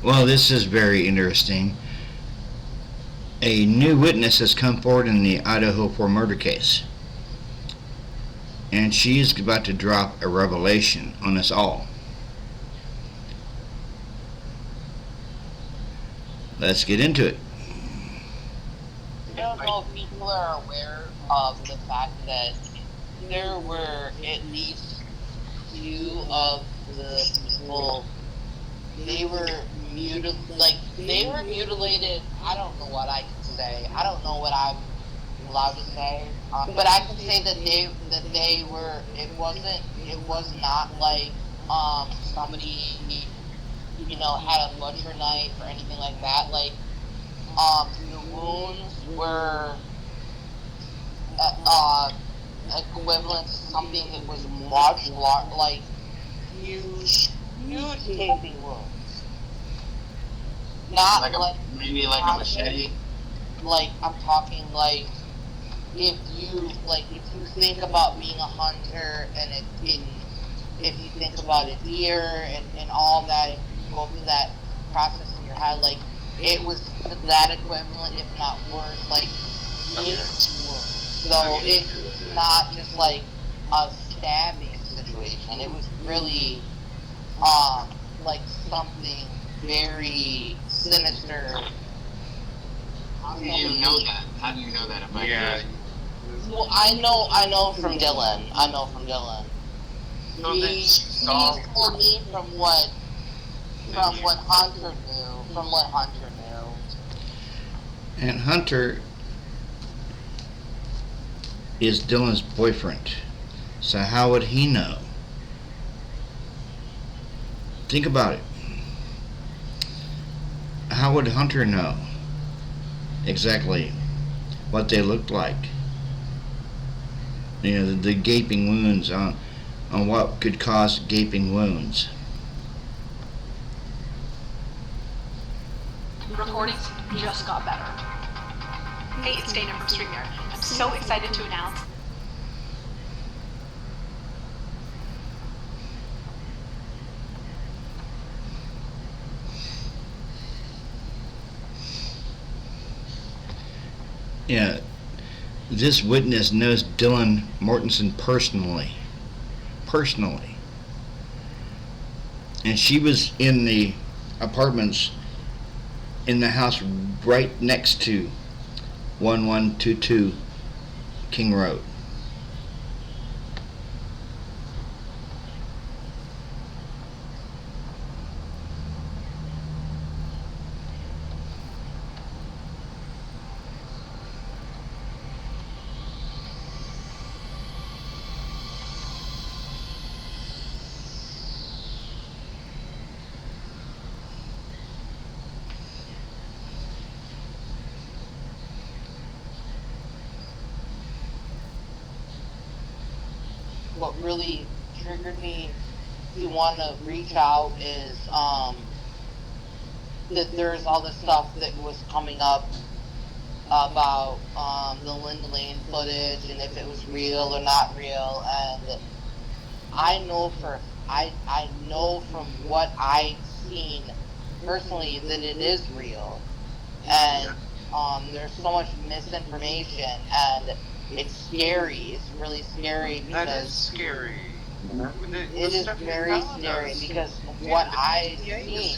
Well, this is very interesting. A new witness has come forward in the Idaho 4 murder case, and she is about to drop a revelation on us all. Let's get into it. I don't know if people are aware of the fact that there were at least two of the people, they were mutilated. I don't know what I can say. I don't know what I'm allowed to say. But I can say that they were. It was not like somebody had a butcher knife or anything like that. Like the wounds were equivalent to something that was much like huge gaping wounds. Not like maybe like a machete. Like I'm talking like if you think about being a hunter and if you think about a deer and all that, if you go through that process in your head, like it was that equivalent, if not worse, like so it's not just like a stabbing situation. It was really like something very sinister. How do you know that? How do you know that? Well, I know from Dylan. He told me from what Hunter knew. And Hunter is Dylan's boyfriend. So how would he know? Think about it. How would Hunter know exactly what they looked like? The gaping wounds, on what could cause gaping wounds. Recordings just got better. Hey, it's Dana from StreamYard. I'm so excited to announce. Yeah, this witness knows Dylan Mortensen personally. And she was in the apartments in the house right next to 1122 King Road. What really triggered me to want to reach out is that there's all this stuff that was coming up about the Linda Lane footage and if it was real or not real, and I know from what I've seen personally that it is real, and there's so much misinformation, and it's scary. It's really scary because that is scary. It is very scary because what I've seen,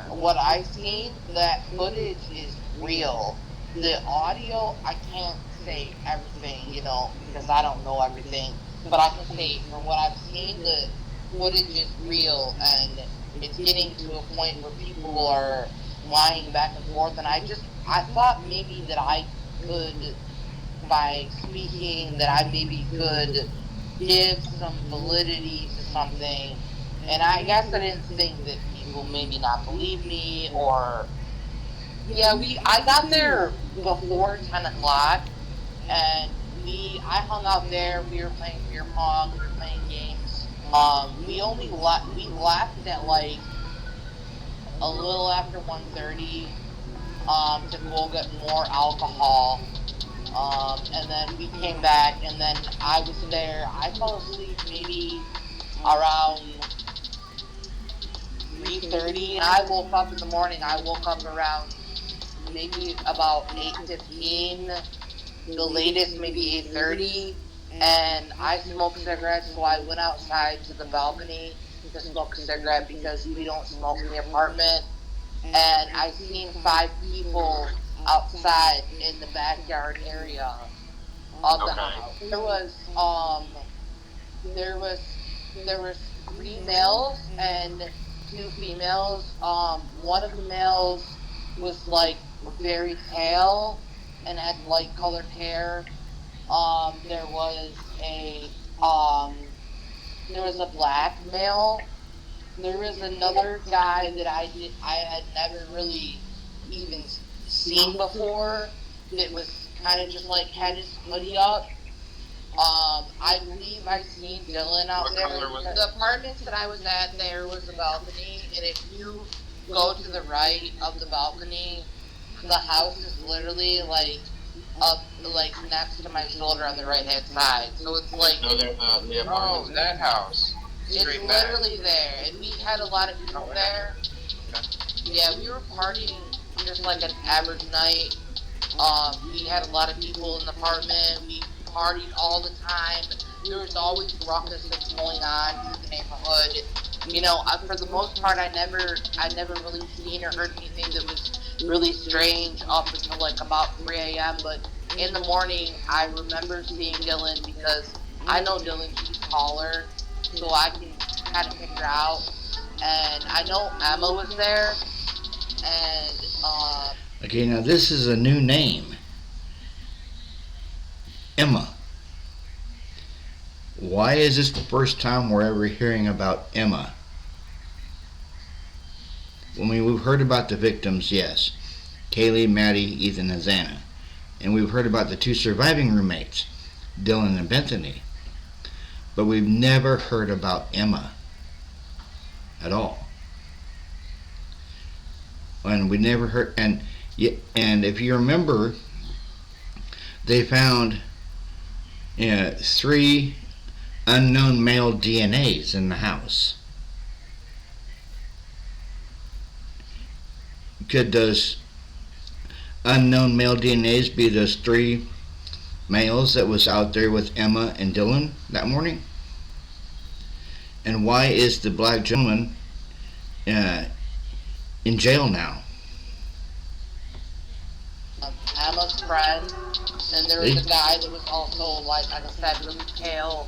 what I've seen, that footage is real. The audio, I can't say everything, because I don't know everything, but I can say from what I've seen, the footage is real, and it's getting to a point where people are lying back and forth, and I thought maybe that I could, by speaking, that I maybe could give some validity to something, and I guess I didn't think that people maybe not believe me, or I got there before 10 o'clock, and I hung out there. We were playing beer pong, we were playing games. We left at like a little after 1:30 to go get more alcohol. And then we came back, and then I was there. I fell asleep maybe around 3 3:30. I woke up in the morning. I woke up around maybe about 8:15. The latest maybe 8:30. And I smoke cigarettes, so I went outside to the balcony to smoke a cigarette because we don't smoke in the apartment. And I seen 5 people outside in the backyard area of the house. There was there was 3 males and 2 females. One of the males was like very pale and had light colored hair. There was a black male. There was another guy that I had never really even seen before. That was kind of just like had his hoodie up. I believe I seen Dylan out What there. color was it? The apartments that I was at, there was a balcony, and if you go to the right of the balcony, the house is literally like up, like next to my shoulder on the right hand side. So it's like No, the apartment's that house. it's Straight back. literally there, and we had a lot of people there. Yeah, we were partying just like an average night. We had a lot of people in the apartment. We partied all the time. There was always ruckus that's going on through the neighborhood. You know, for the most part, I never really seen or heard anything that was really strange up until like about 3 a.m. But in the morning, I remember seeing Dylan because I know Dylan, she's taller, so I can kind of figure out. And I know Emma was there, and Okay, now this is a new name. Emma. Why is this the first time we're ever hearing about Emma? I mean, we've heard about the victims, yes. Kaylee, Maddie, Ethan, and Xana. And we've heard about the 2 surviving roommates, Dylan and Bethany. But we've never heard about Emma at all. And we never heard, and if you remember, they found 3 unknown male DNAs in the house. Could those unknown male DNAs be those 3 males that was out there with Emma and Dylan that morning? And why is the black gentleman in jail now? Emma's friend, and there was a guy that was also, like I said, really pale.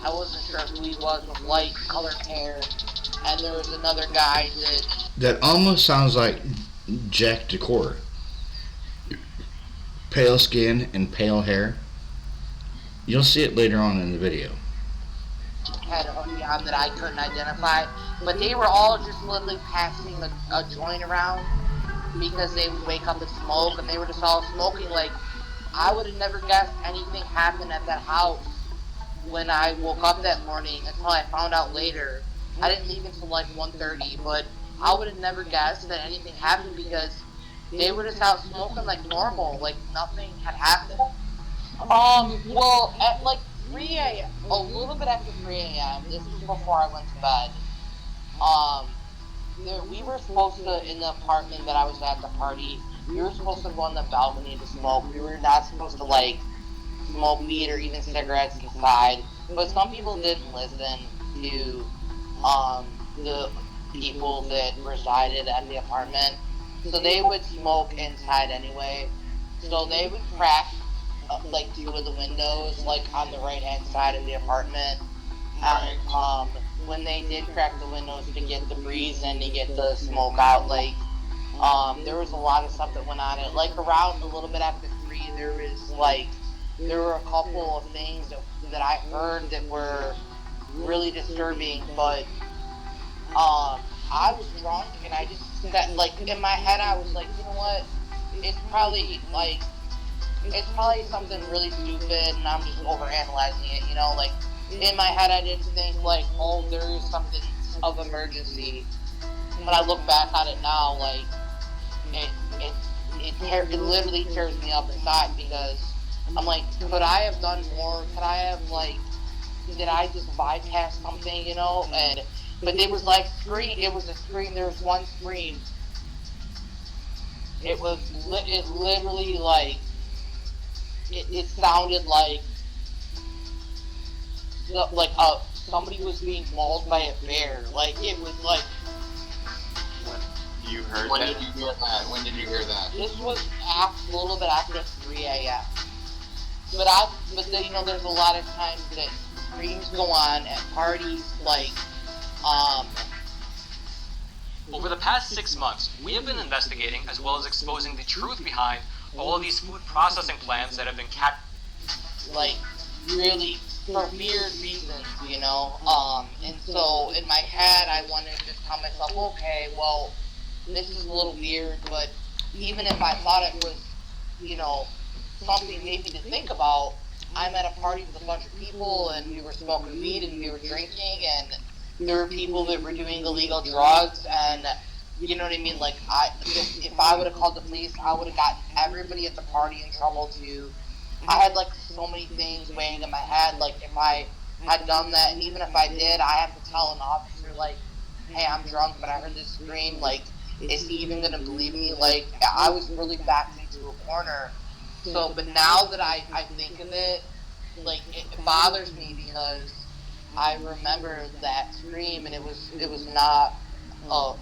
I wasn't sure who he was, with light colored hair. And there was another guy that almost sounds like Jack Decor. Pale skin and pale hair. You'll see it later on in the video. had a hoodie on that I couldn't identify. But they were all just literally passing a joint around because they would wake up and smoke, and they were just all smoking. Like, I would have never guessed anything happened at that house when I woke up that morning until I found out later. I didn't leave until like 1:30, but I would have never guessed that anything happened because they were just out smoking like normal, like nothing had happened. Well, at like 3 a.m., a little bit after 3 a.m., this was before I went to bed, we were supposed to, in the apartment that I was at the party, we were supposed to go on the balcony to smoke. We were not supposed to, like, smoke weed or even cigarettes inside. But some people didn't listen to, the people that resided at the apartment. So they would smoke inside anyway. So they would crack, like, 2 of the windows, like, on the right-hand side of the apartment. And, when they did crack the windows to get the breeze and to get the smoke out, like, there was a lot of stuff that went on it. Like, around a little bit after 3, there were a couple of things that I heard that were really disturbing, but, I was drunk, and I just said, like, in my head, I was like, you know what, it's probably something really stupid, and I'm just overanalyzing it, you know, like, in my head, I didn't think, like, oh, there is something of emergency. When I look back on it now, like, it literally tears me up inside because I'm like, could I have done more? Could I have, like, did I just bypass something, you know? And But it was like scream. It was a scream. There was one scream. It was. It literally like. It sounded like somebody was being mauled by a bear. Like it was like. You heard When that? did you hear that? When did you hear that? This was a little bit after 3 a.m. But then, there's a lot of times that screams go on at parties, like, Over the past 6 months, we have been investigating as well as exposing the truth behind all of these food processing plants that have been like, really, for weird reasons, and so, in my head, I wanted to just tell myself, okay, well, this is a little weird, but even if I thought it was, something maybe to think about, I'm at a party with a bunch of people, and we were smoking weed, and we were drinking, and there were people that were doing illegal drugs, and, you know what I mean, like, if I would have called the police, I would have gotten everybody at the party in trouble, too. I had, like, so many things weighing in my head, like, if I had done that, and even if I did, I have to tell an officer, like, hey, I'm drunk, but I heard this scream, like, is he even going to believe me? Like, I was really backed into a corner. So, but now that I think of it, like, it bothers me because I remember that scream, and it was not a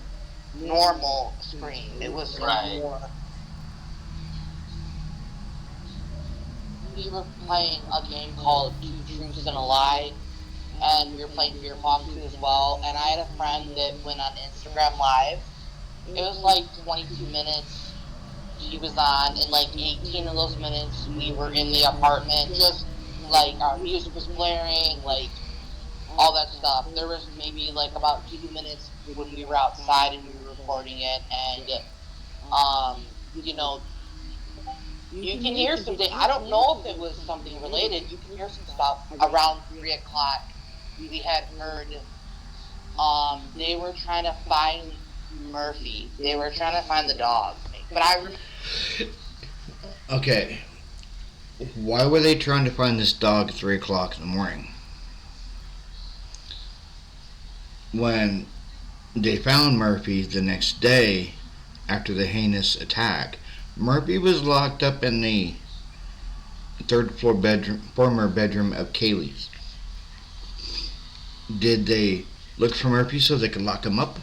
normal scream. It was Right. more. We were playing a game called Two Truths and a Lie, and we were playing beer pong too as well, and I had a friend that went on Instagram Live. It was like 22 minutes she was on, and like 18 of those minutes we were in the apartment, just like our music was blaring, like all that stuff. There was maybe like about 2 minutes when we were outside and we were recording it, and you can hear something. I don't know if it was something related. You can hear some stuff around 3 o'clock. We had heard they were trying to find Murphy. They were trying to find the dog. But Okay. Why were they trying to find this dog at 3 o'clock in the morning? When they found Murphy the next day after the heinous attack, Murphy was locked up in the third floor former bedroom of Kaylee's. Did they look for Murphy so they could lock him up?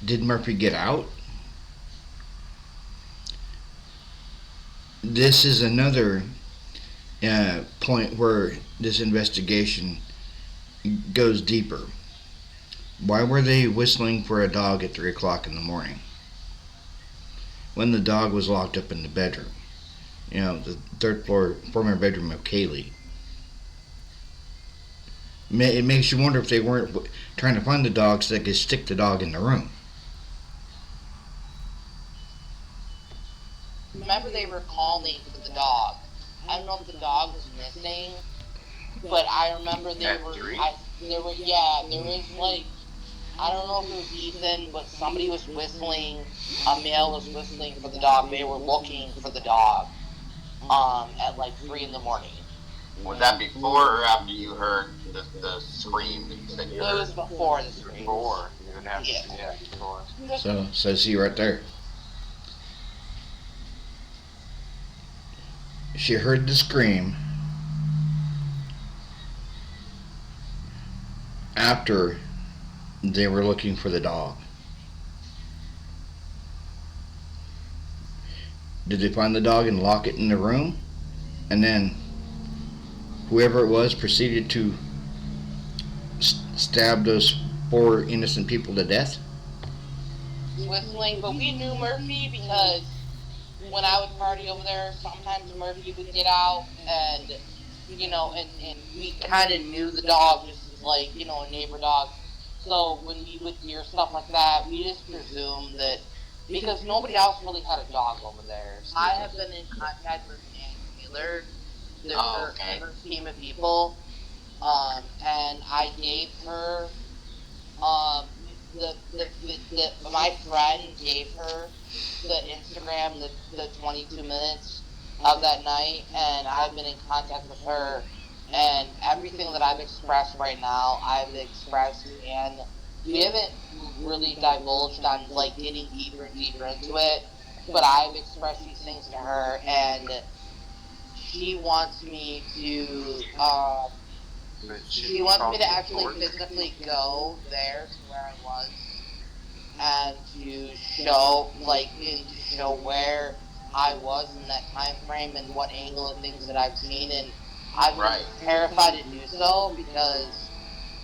Did Murphy get out? This is another point where this investigation goes deeper. Why were they whistling for a dog at 3 o'clock in the morning when the dog was locked up in the bedroom? The third floor former bedroom of Kaylee. It makes you wonder if they weren't trying to find the dog so they could stick the dog in the room. remember they were calling for the dog. I don't know if the dog was missing, but I remember there was like, I don't know if it was Ethan, but somebody was whistling, a male was whistling for the dog. They were looking for the dog at like 3 in the morning. Was that before or after you heard the scream that you It heard? was before the scream. Before. You didn't have to, Yeah. yeah, before. So see right there. She heard the scream after they were looking for the dog. Did they find the dog and lock it in the room? And then whoever it was proceeded to stab those 4 innocent people to death? Whistling, but we knew Murphy because when I would party over there, sometimes Murphy would get out, and and we kind of knew the dog, just like a neighbor dog. So when we would hear stuff like that, we just presumed that because nobody else really had a dog over there. I have been in contact with Nancy Taylor, her team of people, and I gave her my friend gave her the Instagram, the 22 minutes of that night, and I've been in contact with her, And everything that I've expressed right now, I've expressed, and we haven't really divulged on like getting deeper and deeper into it. But I've expressed these things to her, and she wants me to. She wants me to actually physically go there to where I was, and to show where I was in that time frame and what angle of things that I've seen, and I'm terrified to do so because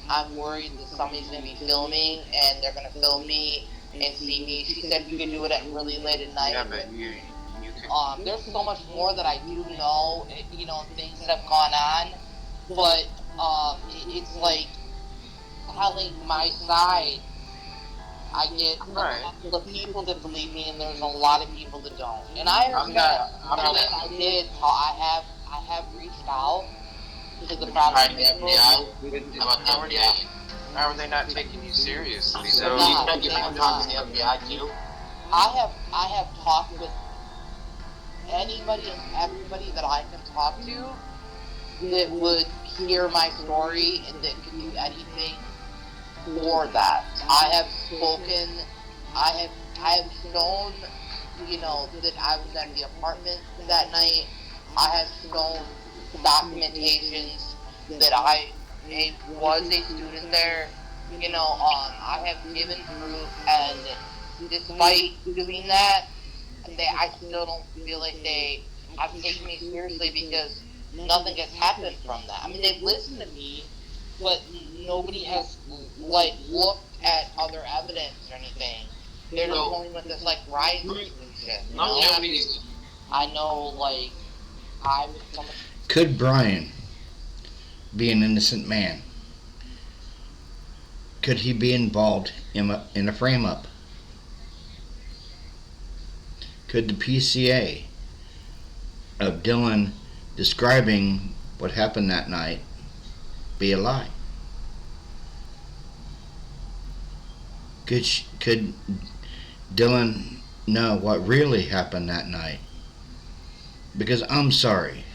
I'm worried that somebody's going to be filming and they're going to film me and see me. She said you can do it at really late at night. Yeah, but you can. There's so much more that I do know, things that have gone on, but it's like telling my side. I get the people that believe me, and there's a lot of people that don't. And I understand. I have reached out to the proper people. How are they not taking you seriously? So you think you can talk to the FBI too? I have talked with anybody and everybody that I can talk to that would hear my story and that could do anything for that. I have spoken, I have shown, that I was at the apartment that night. I have shown documentations that I was a student there. I have given proof, and despite doing that, I still don't feel like they have taken me seriously because nothing has happened from that. I mean, they've listened to me, but nobody has looked at other evidence or anything. They're just going with this riot solution. I know, I was so much. Could Brian be an innocent man? Could he be involved in a frame-up? Could the PCA of Dylan describing what happened that night be a lie? Could Dylan know what really happened that night? Because I'm sorry,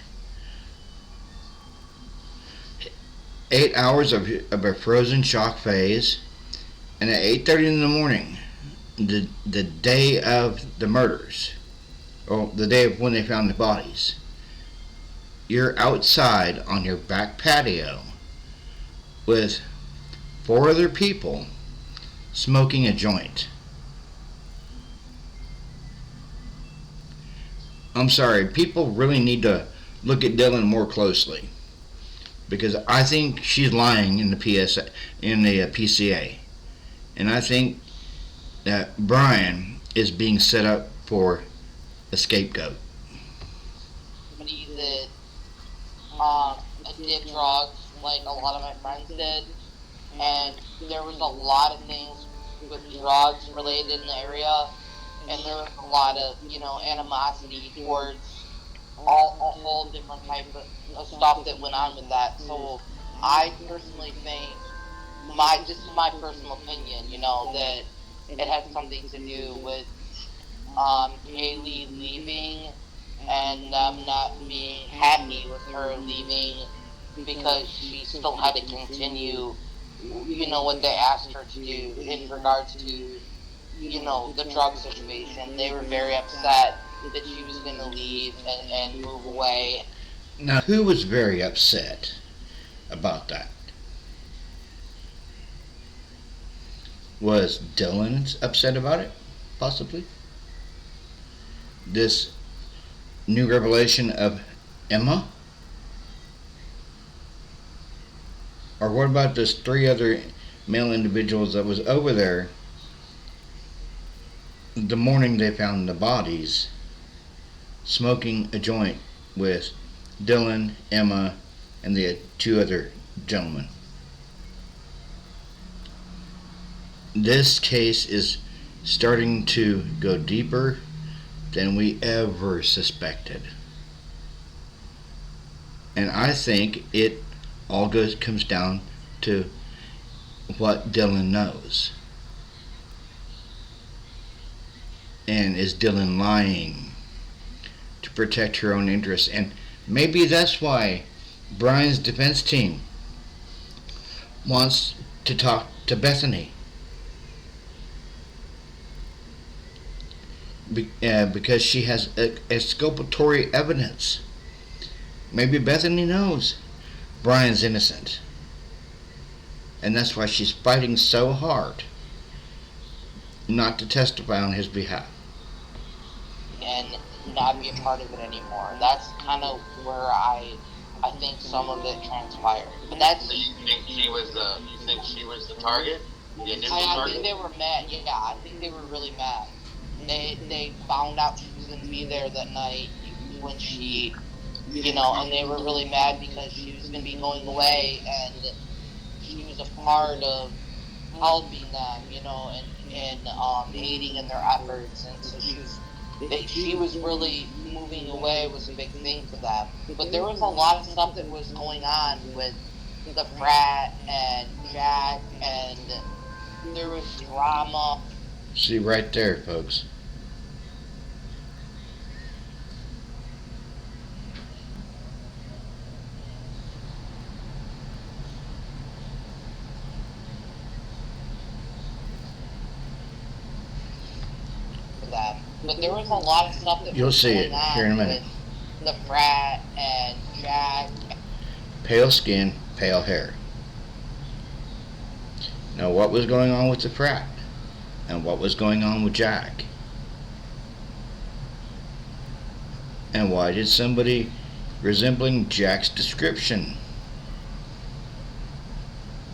8 hours of a frozen shock phase, and at 8:30 in the morning, the day of the murders, or the day of when they found the bodies, you're outside on your back patio with 4 other people smoking a joint. I'm sorry, people really need to look at Dylan more closely, because I think she's lying in the PCA, and I think that Brian is being set up for a scapegoat. Somebody that did drugs like a lot of my friends did, and there was a lot of things with drugs related in the area, and there was a lot of animosity towards a whole different type of stuff that went on with that. So I personally think, this is my personal opinion, that it had something to do with Kaylee leaving and them not being happy with her leaving because she still had to continue, what they asked her to do in regards to, the drug situation. They were very upset that she was going to leave and move away. Now, who was very upset about that? Was Dylan upset about it? Possibly. This new revelation of Emma? Or what about those 3 other male individuals that was over there the morning they found the bodies, smoking a joint with Dylan, Emma, and the 2 other gentlemen? This case is starting to go deeper than we ever suspected. And I think it all comes down to what Dylan knows. And is Dylan lying to protect her own interests? And maybe that's why Brian's defense team wants to talk to Bethany because she has exculpatory evidence. Maybe Bethany knows Brian's innocent, and that's why she's fighting so hard not to testify on his behalf. And not be a part of it anymore. That's kind of where I think some of it transpired. But that's. So you think she was the target? The initial I target? think they were mad. Yeah, I think they were really mad. They found out she was gonna be there that night when she, and they were really mad because she was gonna be going away and she was a part of helping them, and aiding in their efforts, and so she was really moving away was a big thing for them. But there was a lot of stuff that was going on with the frat and Jack, and there was drama. See right there, folks. For them. But there was a lot of stuff that You'll was see going it on here in a minute. with the frat and Jack. Pale skin, pale hair. Now, what was going on with the frat? And what was going on with Jack? And why did somebody resembling Jack's description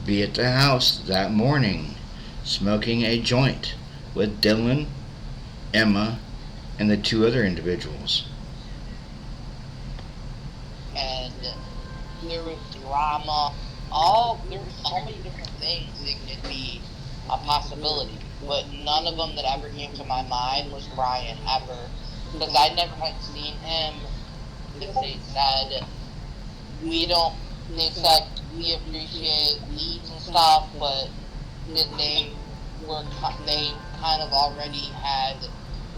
be at the house that morning smoking a joint with Dylan, Emma, and the two other individuals? And there was drama. There were so many different things that could be a possibility, but none of them that ever came to my mind was Brian ever, because I never had seen him. They said they said we appreciate leads and stuff, but that they kind of already had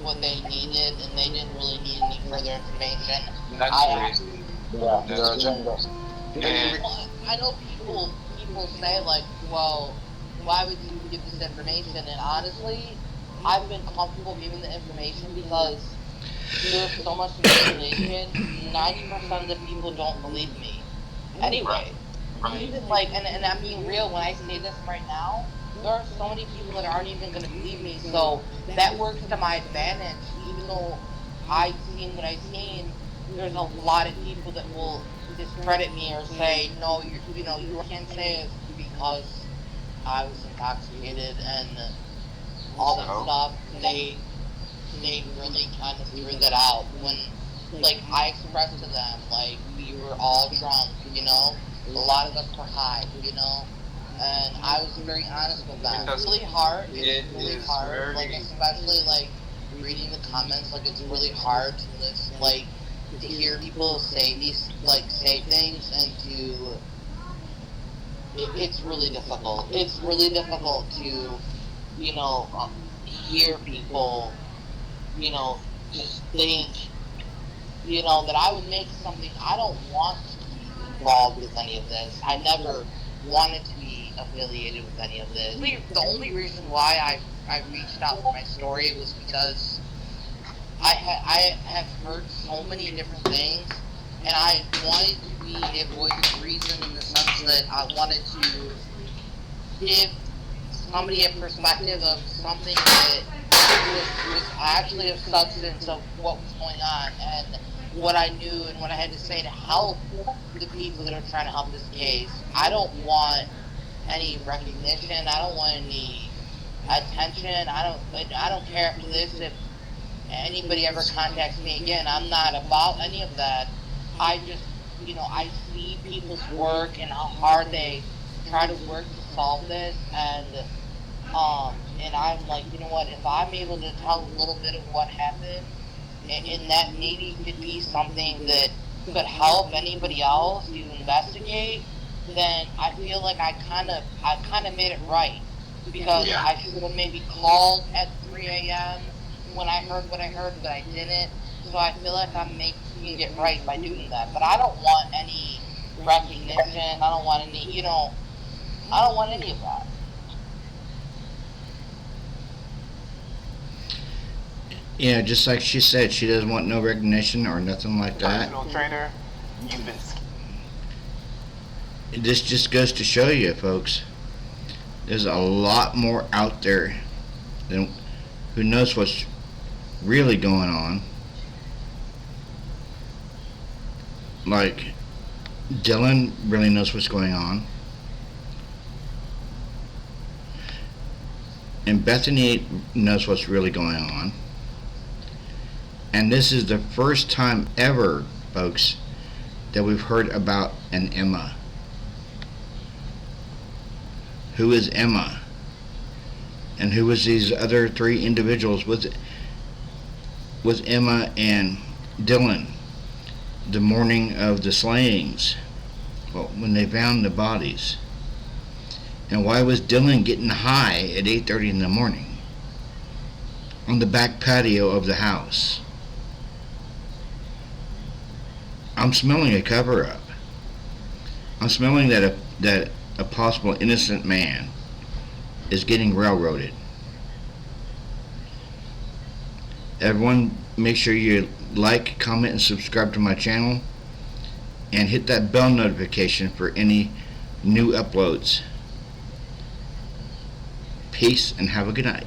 what they needed, and they didn't really need any further information. That's crazy. Yeah, their agenda. And I know people say like, well, why would you give this information? And honestly, I've been comfortable giving the information because there's so much manipulation. 90% of the people don't believe me. Anyway, Right. even like, and I'm being real when I say this right now. There are so many people that aren't even going to believe me, so that works to my advantage. Even though I've seen what I've seen, there's a lot of people that will discredit me or say, no, you can't say it because I was intoxicated and all that stuff. They really kind of threw that out when, like, I expressed to them, like, we were all drunk, a lot of us were high, and I was very honest with them. It's really hard. It's really hard. Like, especially like reading the comments. Like, it's really hard to listen, like, to hear people say things, and it's really difficult. It's really difficult to, hear people, just think, that I would make something. I don't want to be involved with any of this. I never wanted to be affiliated with any of this. The only reason why I reached out for my story was because I have heard so many different things, and I wanted to be a voice of reason in the sense that I wanted to give somebody a perspective of something that was actually of substance of what was going on and what I knew and what I had to say to help the people that are trying to help this case. I don't want any recognition. I don't want any attention. I don't care after this if anybody ever contacts me again. I'm not about any of that. I just, I see people's work and how hard they try to work to solve this, and I'm like, you know what, if I'm able to tell a little bit of what happened, and that maybe could be something that could help anybody else to investigate, then I feel like I kind of made it right, because I should have maybe called at 3 a.m. when I heard what I heard, but I didn't. So I feel like I'm making it right by doing that. But I don't want any recognition. I don't want any, I don't want any of that. Yeah, just like she said, she doesn't want no recognition or nothing like that. Personal trainer, you've been. This just goes to show you, folks, there's a lot more out there than who knows what's really going on. Like, Dylan really knows what's going on. And Bethany knows what's really going on. And this is the first time ever, folks, that we've heard about an Emma. Who is Emma? And who was these other three individuals with Emma and Dylan the morning of the slayings? Well, when they found the bodies. And why was Dylan getting high at 8:30 in the morning on the back patio of the house? I'm smelling a cover-up. I'm smelling that a possible innocent man is getting railroaded. Everyone, make sure you like, comment, and subscribe to my channel, and hit that bell notification for any new uploads. Peace and have a good night.